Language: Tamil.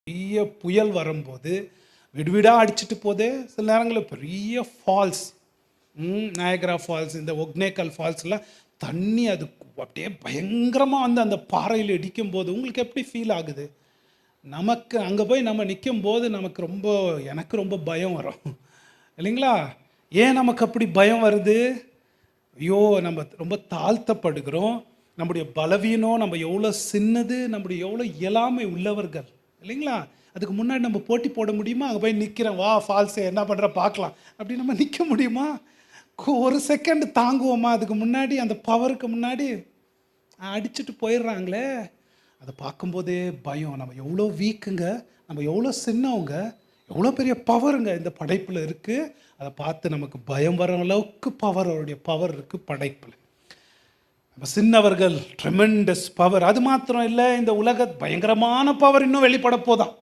பெரிய புயல் வரும்போது விடுவிடா அடிச்சுட்டு போதே, சில நேரங்களில் பெரிய ஃபால்ஸ், நயகரா ஃபால்ஸ், இந்த ஒக்னேக்கல் ஃபால்ஸ்லாம் தண்ணி அது அப்படியே பயங்கரமாக வந்து அந்த பாறையில் இடிக்கும்போது உங்களுக்கு எப்படி ஃபீல் ஆகுது? நமக்கு அங்கே போய் நம்ம நிற்கும்போது நமக்கு எனக்கு ரொம்ப பயம் வரும் இல்லைங்களா? ஏன் நமக்கு அப்படி பயம் வருது? ஐயோ! நம்ம ரொம்ப தாழ்த்தப்படுகிறோம். நம்முடைய பலவீனம், நம்ம எவ்வளோ சின்னது, நம்முடைய எவ்வளோ இயலாமை உள்ளவர்கள் இல்லைங்களா? அதுக்கு முன்னாடி நம்ம போட்டி போட முடியுமா? அங்கே போய் நிற்கிறேன், வா ஃபால்ஸு என்ன பண்ணுற பார்க்கலாம் அப்படி நம்ம நிற்க முடியுமா? ஒரு செகண்ட் தாங்குவோமா? அதுக்கு முன்னாடி அந்த பவருக்கு முன்னாடி அடிச்சுட்டு போயிடுறாங்களே. அதை பார்க்கும்போதே பயம். நம்ம எவ்வளோ வீக்குங்க, நம்ம எவ்வளோ சின்னவங்க, எவ்வளோ பெரிய பவருங்க இந்த படைப்பில் இருக்குது. அதை பார்த்து நமக்கு பயம் வர அளவுக்கு அவருடைய பவர் இருக்குது படைப்பில். நம்ம சின்னவர்கள் ட்ரெமெண்டஸ் பவர். அது மாத்திரம் இல்லை, இந்த உலக பயங்கரமான பவர் இன்னும் வெளிப்பட போதான்.